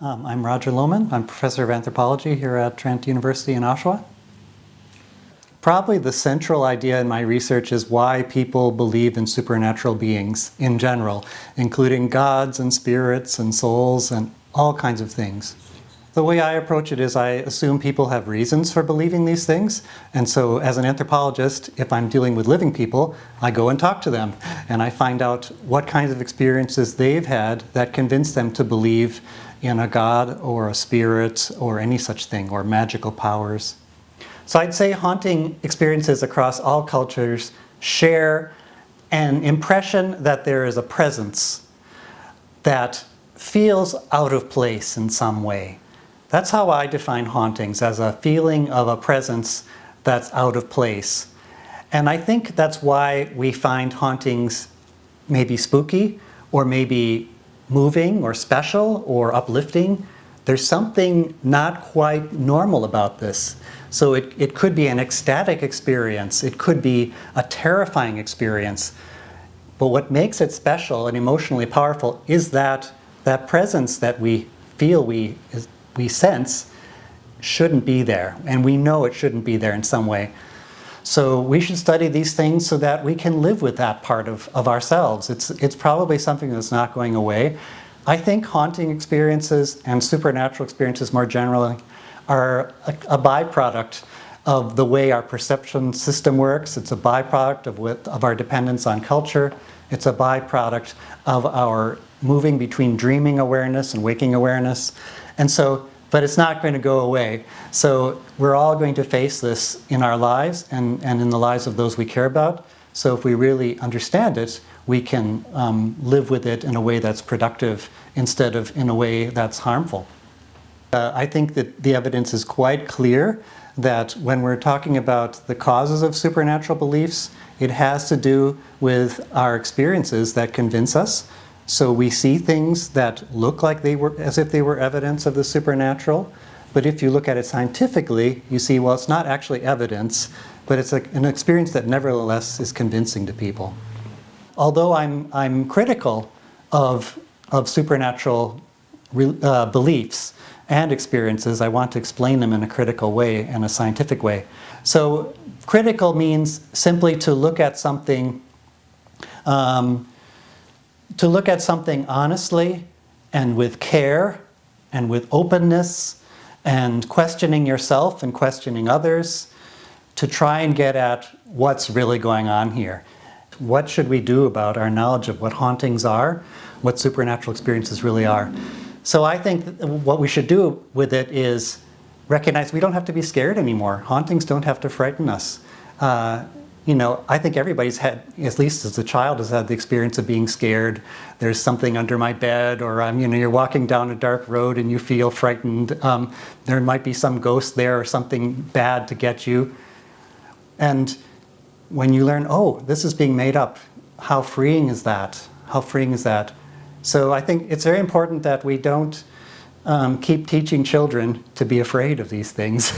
I'm Roger Lohman. I'm professor of anthropology here at Trent University in Oshawa. Probably the central idea in my research is why people believe in supernatural beings in general, including gods and spirits and souls and all kinds of things. The way I approach it is I assume people have reasons for believing these things. And so as an anthropologist, if I'm dealing with living people, I go and talk to them. And I find out what kinds of experiences they've had that convince them to believe in a god or a spirit or any such thing, or magical powers. So I'd say haunting experiences across all cultures share an impression that there is a presence that feels out of place in some way. That's how I define hauntings, as a feeling of a presence that's out of place. And I think that's why we find hauntings maybe spooky, or maybe moving, or special, or uplifting. There's something not quite normal about this. So it could be an ecstatic experience, it could be a terrifying experience. But what makes it special and emotionally powerful is that presence that we feel we sense shouldn't be there, and we know it shouldn't be there in some way. So we should study these things so that we can live with that part of ourselves. It's probably something that's not going away. I think haunting experiences and supernatural experiences more generally are a byproduct of the way our perception system works. It's a byproduct of our dependence on culture. It's a byproduct of our moving between dreaming awareness and waking awareness. And so, but it's not going to go away. So we're all going to face this in our lives and in the lives of those we care about. So if we really understand it, we can live with it in a way that's productive instead of in a way that's harmful. I think that the evidence is quite clear that when we're talking about the causes of supernatural beliefs, it has to do with our experiences that convince us. So we see things that look like as if they were evidence of the supernatural, but if you look at it scientifically, you see, well, it's not actually evidence, but it's an experience that nevertheless is convincing to people. Although I'm critical of supernatural beliefs and experiences, I want to explain them in a critical way, in a scientific way. So critical means simply to look at something honestly and with care and with openness and questioning yourself and questioning others to try and get at what's really going on here. What should we do about our knowledge of what hauntings are, what supernatural experiences really are? So I think what we should do with it is recognize we don't have to be scared anymore. Hauntings don't have to frighten us. I think everybody's had, at least as a child, has had the experience of being scared. There's something under my bed, or you're walking down a dark road and you feel frightened. There might be some ghost there or something bad to get you. And when you learn, oh, this is being made up, how freeing is that? How freeing is that? So I think it's very important that we don't keep teaching children to be afraid of these things.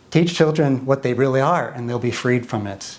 Teach children what they really are, and they'll be freed from it.